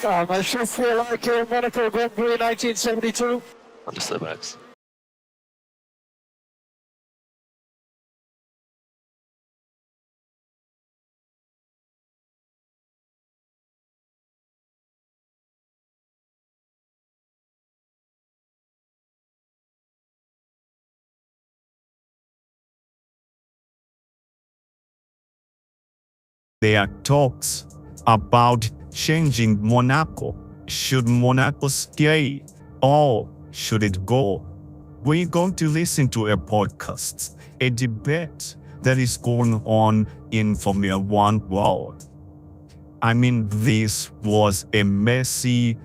I should feel like Monaco Grand Prix 1972. Understood, Max. There are talks about changing Monaco. Should Monaco stay or should it go? We're going to listen to a podcast, a debate that is going on in Formula One world. I mean, this was a messy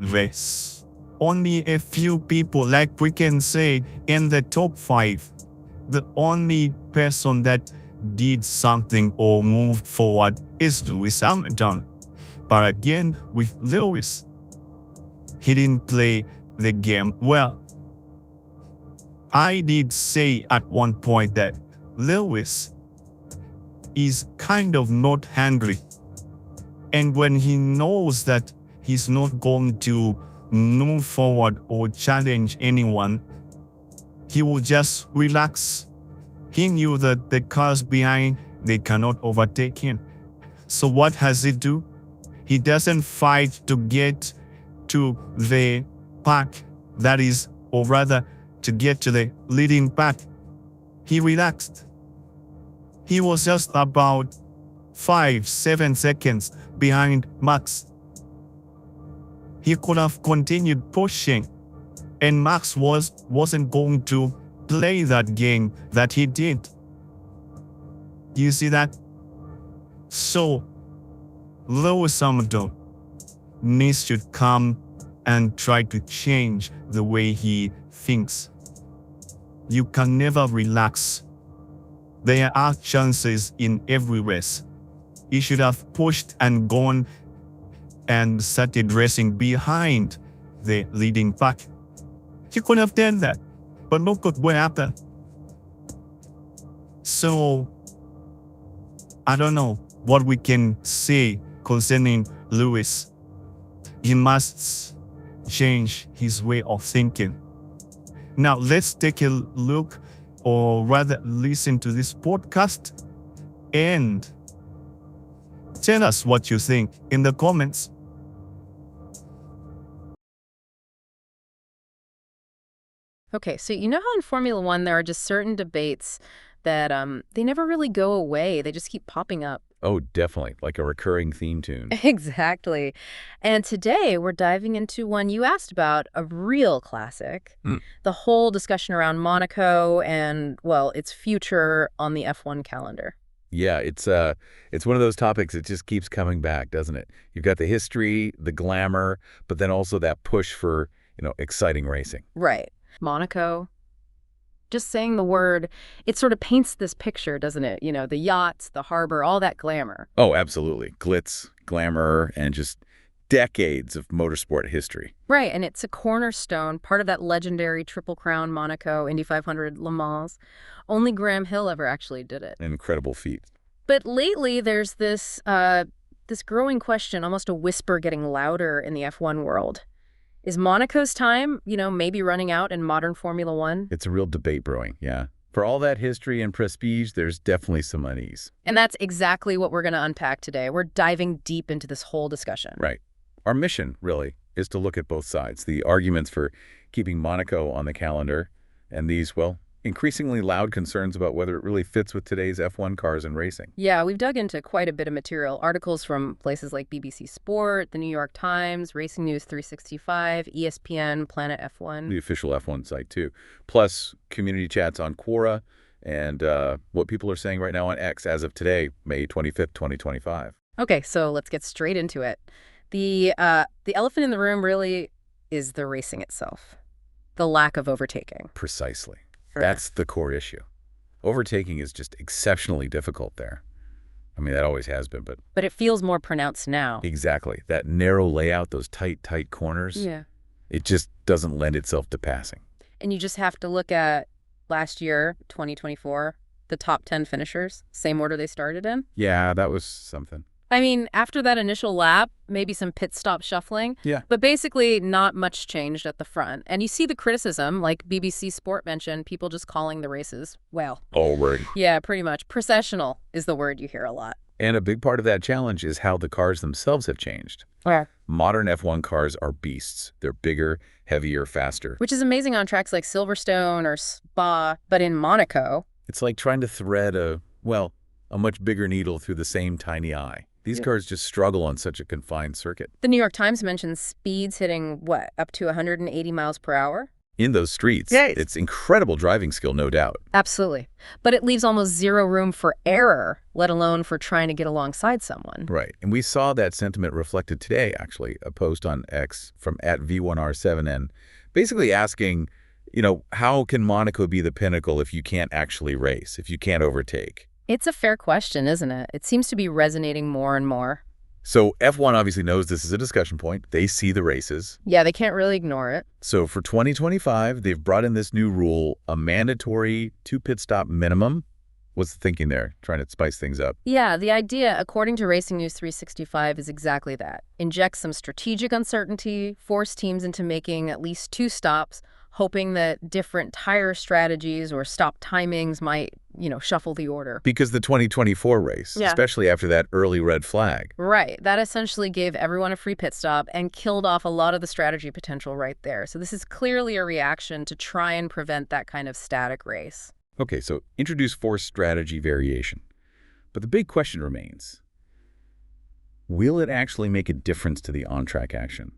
race. Only a few people, like we can say, in the top 5. The only person that did something or moved forward is Lewis Hamilton. But again, with Lewis, he didn't play the game well. I did say at one point that Lewis is kind of not hungry. And when he knows that he's not going to move forward or challenge anyone, he will just relax. He knew that the cars behind, they cannot overtake him. So what has he do? He doesn't fight to get to the pack, that is, or rather, to get to the leading pack. He relaxed. He was just about 5-7 seconds behind Max. He could have continued pushing, and Max wasn't going to play that game that he did. You see that? So, Lewis Hamilton needs to come and try to change the way he thinks. You can never relax. There are chances in every race. He should have pushed and gone and started racing behind the leading pack. He could have done that. But look at what happened. So, I don't know what we can say concerning Lewis. He must change his way of thinking. Now, let's take a look, or rather listen to this podcast, and tell us what you think in the comments. Okay, so you know how in Formula One there are just certain debates that they never really go away. They just keep popping up. Oh, definitely. Like a recurring theme tune. Exactly. And today we're diving into one you asked about, a real classic. The whole discussion around Monaco and, well, its future on the F1 calendar. Yeah, it's one of those topics that just keeps coming back, doesn't it? You've got the history, the glamour, but then also that push for, exciting racing. Right. Monaco. Just saying the word, it sort of paints this picture, doesn't it? The yachts, the harbor, all that glamour. Oh, absolutely. Glitz, glamour, and just decades of motorsport history. Right, and it's a cornerstone, part of that legendary Triple Crown Monaco, Indy 500, Le Mans. Only Graham Hill ever actually did it. An incredible feat. But lately there's this growing question, almost a whisper getting louder in the F1 world. Is Monaco's time, maybe running out in modern Formula One? It's a real debate brewing, yeah. For all that history and prestige, there's definitely some unease. And that's exactly what we're going to unpack today. We're diving deep into this whole discussion. Right. Our mission, really, is to look at both sides. The arguments for keeping Monaco on the calendar and these, well, increasingly loud concerns about whether it really fits with today's F1 cars and racing. Yeah, we've dug into quite a bit of material. Articles from places like BBC Sport, The New York Times, Racing News 365, ESPN, Planet F1. The official F1 site, too. Plus, community chats on Quora and what people are saying right now on X as of today, May 25th, 2025. Okay, so let's get straight into it. The elephant in the room really is the racing itself. The lack of overtaking. Precisely. That's the core issue. Overtaking is just exceptionally difficult there. I mean, that always has been, but... But it feels more pronounced now. Exactly. That narrow layout, those tight corners. Yeah. It just doesn't lend itself to passing. And you just have to look at last year, 2024, the top 10 finishers, same order they started in. Yeah, that was something. I mean, after that initial lap, maybe some pit stop shuffling. Yeah. But basically, not much changed at the front. And you see the criticism, like BBC Sport mentioned, people just calling the races, well, Oh, right. yeah, pretty much. Processional is the word you hear a lot. And a big part of that challenge is how the cars themselves have changed. Yeah. Modern F1 cars are beasts. They're bigger, heavier, faster. Which is amazing on tracks like Silverstone or Spa, but in Monaco. It's like trying to thread a much bigger needle through the same tiny eye. These cars just struggle on such a confined circuit. The New York Times mentions speeds hitting, up to 180 miles per hour? In those streets, Yes. It's incredible driving skill, no doubt. Absolutely. But it leaves almost zero room for error, let alone for trying to get alongside someone. Right. And we saw that sentiment reflected today, actually, a post on X from @V1R7N, basically asking, how can Monaco be the pinnacle if you can't actually race, if you can't overtake? It's a fair question, isn't it? It seems to be resonating more and more. So F1 obviously knows this is a discussion point. They see the races. Yeah, they can't really ignore it. So for 2025, they've brought in this new rule, a mandatory 2 pit stop minimum. What's the thinking there? Trying to spice things up. Yeah, the idea, according to Racing News 365, is exactly that. Inject some strategic uncertainty, force teams into making at least 2 stops, hoping that different tire strategies or stop timings might, shuffle the order. Because the 2024 race, especially after that early red flag. Right. That essentially gave everyone a free pit stop and killed off a lot of the strategy potential right there. So this is clearly a reaction to try and prevent that kind of static race. Okay, so introduce force strategy variation. But the big question remains, will it actually make a difference to the on-track action?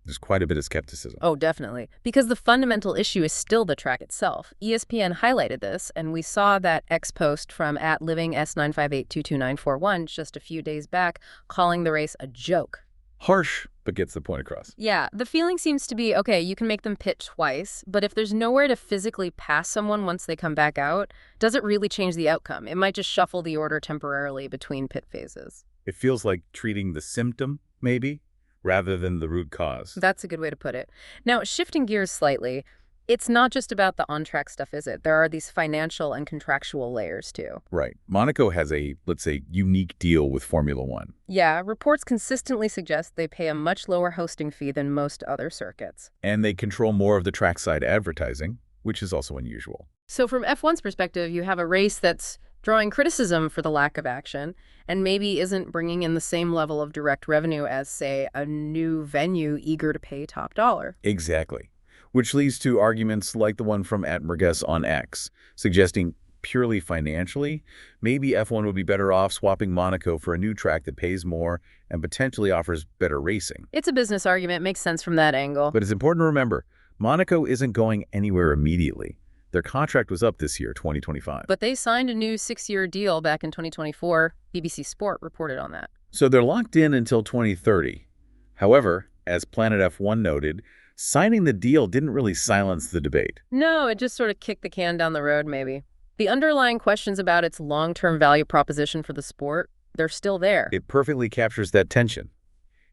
There's quite a bit of skepticism. Oh, definitely. Because the fundamental issue is still the track itself. ESPN highlighted this, and we saw that X post from @living_S9582291 just a few days back calling the race a joke. Harsh, but gets the point across. Yeah, the feeling seems to be, okay, you can make them pit twice, but if there's nowhere to physically pass someone once they come back out, does it really change the outcome? It might just shuffle the order temporarily between pit phases. It feels like treating the symptom, maybe, rather than the root cause. That's a good way to put it. Now, shifting gears slightly, it's not just about the on-track stuff, is it? There are these financial and contractual layers, too. Right. Monaco has a, let's say, unique deal with Formula One. Yeah, reports consistently suggest they pay a much lower hosting fee than most other circuits. And they control more of the trackside advertising, which is also unusual. So from F1's perspective, you have a race that's drawing criticism for the lack of action and maybe isn't bringing in the same level of direct revenue as, say, a new venue eager to pay top dollar. Exactly. Which leads to arguments like the one from @Merguez on X, suggesting purely financially, maybe F1 would be better off swapping Monaco for a new track that pays more and potentially offers better racing. It's a business argument, makes sense from that angle. But it's important to remember, Monaco isn't going anywhere immediately. Their contract was up this year, 2025. But they signed a new 6-year deal back in 2024. BBC Sport reported on that. So they're locked in until 2030. However, as Planet F1 noted, signing the deal didn't really silence the debate. No, it just sort of kicked the can down the road, maybe. The underlying questions about its long-term value proposition for the sport, they're still there. It perfectly captures that tension.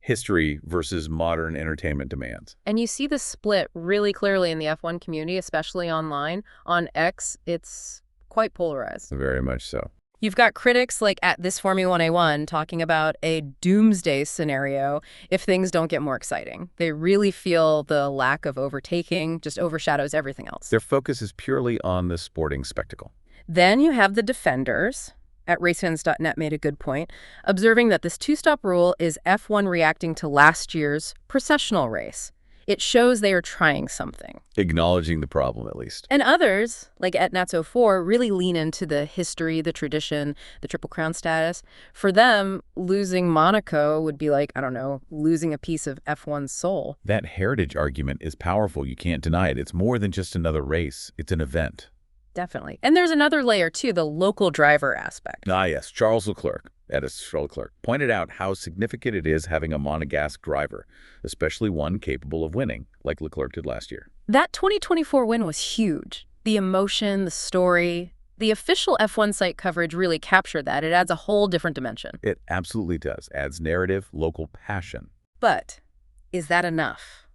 History versus modern entertainment demands. And you see the split really clearly in the F1 community, especially online. On X, it's quite polarized. Very much so. You've got critics like @thisFormula1A1 talking about a doomsday scenario if things don't get more exciting. They really feel the lack of overtaking just overshadows everything else. Their focus is purely on the sporting spectacle. Then you have the defenders. @racefans.net made a good point, observing that this 2-stop rule is F1 reacting to last year's processional race. It shows they are trying something. Acknowledging the problem, at least. And others, like @Nats04, really lean into the history, the tradition, the Triple Crown status. For them, losing Monaco would be like, losing a piece of F1's soul. That heritage argument is powerful. You can't deny it. It's more than just another race. It's an event. Definitely. And there's another layer, too, the local driver aspect. Ah, yes. Charles Leclerc, Charles Leclerc, pointed out how significant it is having a Monegasque driver, especially one capable of winning, like Leclerc did last year. That 2024 win was huge. The emotion, the story, the official F1 site coverage really captured that. It adds a whole different dimension. It absolutely does. Adds narrative, local passion. But is that enough?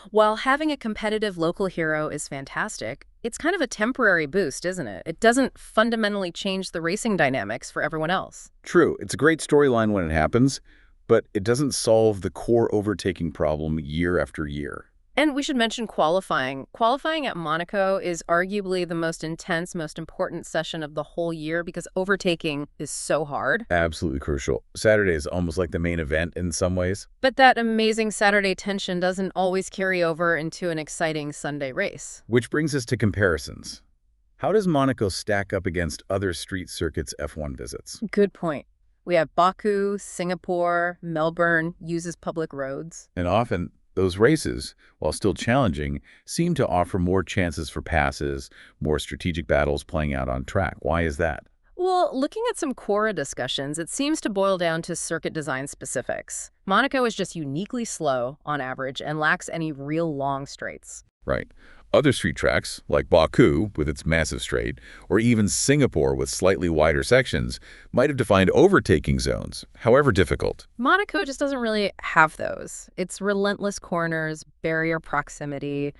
While having a competitive local hero is fantastic, it's kind of a temporary boost, isn't it? It doesn't fundamentally change the racing dynamics for everyone else. True, it's a great storyline when it happens, but it doesn't solve the core overtaking problem year after year. And we should mention qualifying. Qualifying at Monaco is arguably the most intense, most important session of the whole year because overtaking is so hard. Absolutely crucial. Saturday is almost like the main event in some ways. But that amazing Saturday tension doesn't always carry over into an exciting Sunday race. Which brings us to comparisons. How does Monaco stack up against other street circuits F1 visits? Good point. We have Baku, Singapore, Melbourne uses public roads. And often, those races, while still challenging, seem to offer more chances for passes, more strategic battles playing out on track. Why is that? Well, looking at some Cora discussions, it seems to boil down to circuit design specifics. Monaco is just uniquely slow, on average, and lacks any real long straights. Right. Other street tracks, like Baku with its massive straight, or even Singapore with slightly wider sections, might have defined overtaking zones, however difficult. Monaco just doesn't really have those. It's relentless corners, barrier proximity,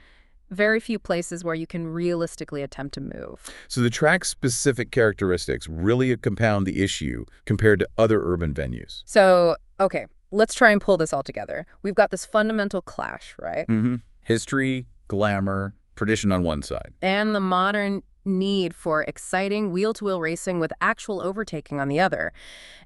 very few places where you can realistically attempt to move. So the track's specific characteristics really compound the issue compared to other urban venues. So, okay, let's try and pull this all together. We've got this fundamental clash, right? History, glamour, tradition on one side. And the modern need for exciting wheel-to-wheel racing with actual overtaking on the other.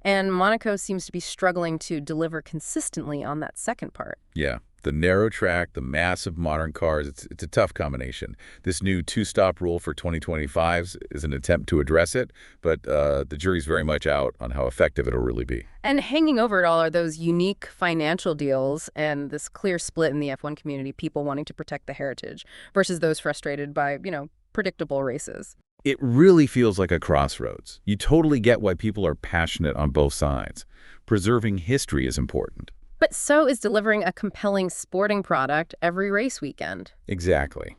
And Monaco seems to be struggling to deliver consistently on that second part. Yeah, the narrow track, the massive modern cars, it's a tough combination. This new two-stop rule for 2025 is an attempt to address it, but the jury's very much out on how effective it'll really be. And hanging over it all are those unique financial deals and this clear split in the F1 community, people wanting to protect the heritage versus those frustrated by, predictable races. It really feels like a crossroads. You totally get why people are passionate on both sides. Preserving history is important. But so is delivering a compelling sporting product every race weekend. Exactly.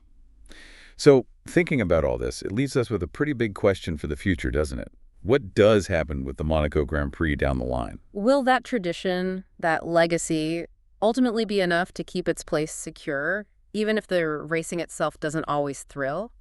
So, thinking about all this, it leaves us with a pretty big question for the future, doesn't it? What does happen with the Monaco Grand Prix down the line? Will that tradition, that legacy, ultimately be enough to keep its place secure, even if the racing itself doesn't always thrill?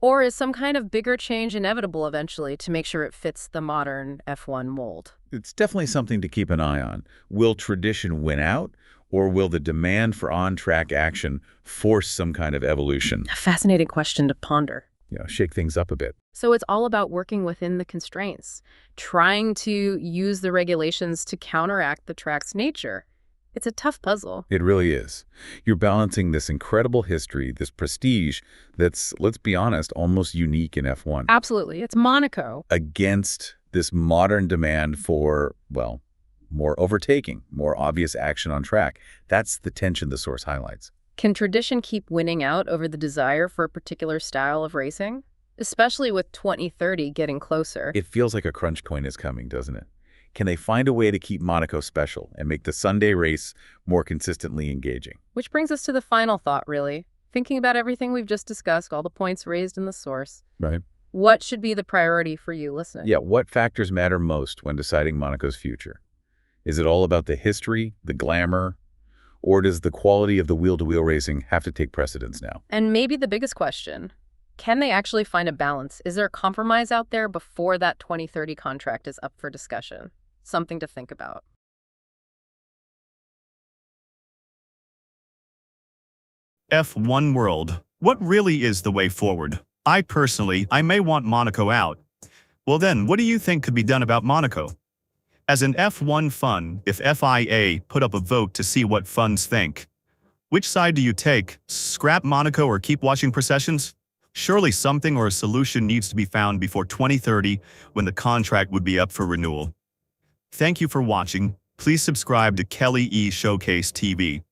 Or is some kind of bigger change inevitable eventually to make sure it fits the modern F1 mold? It's definitely something to keep an eye on. Will tradition win out, or will the demand for on-track action force some kind of evolution? A fascinating question to ponder. Shake things up a bit. So it's all about working within the constraints, trying to use the regulations to counteract the track's nature. It's a tough puzzle. It really is. You're balancing this incredible history, this prestige that's, let's be honest, almost unique in F1. Absolutely. It's Monaco. Against this modern demand for, well, more overtaking, more obvious action on track. That's the tension the source highlights. Can tradition keep winning out over the desire for a particular style of racing? Especially with 2030 getting closer. It feels like a crunch coin is coming, doesn't it? Can they find a way to keep Monaco special and make the Sunday race more consistently engaging? Which brings us to the final thought, really. Thinking about everything we've just discussed, all the points raised in the source. Right. What should be the priority for you listening? Yeah, what factors matter most when deciding Monaco's future? Is it all about the history, the glamour, or does the quality of the wheel-to-wheel racing have to take precedence now? And maybe the biggest question, can they actually find a balance? Is there a compromise out there before that 2030 contract is up for discussion? Something to think about. F1 world. What really is the way forward? I may want Monaco out. Well then, what do you think could be done about Monaco? As an F1 fan, if FIA put up a vote to see what fans think, which side do you take? Scrap Monaco or keep watching processions? Surely something or a solution needs to be found before 2030 when the contract would be up for renewal. Thank you for watching. Please subscribe to KellyE Showcase TV.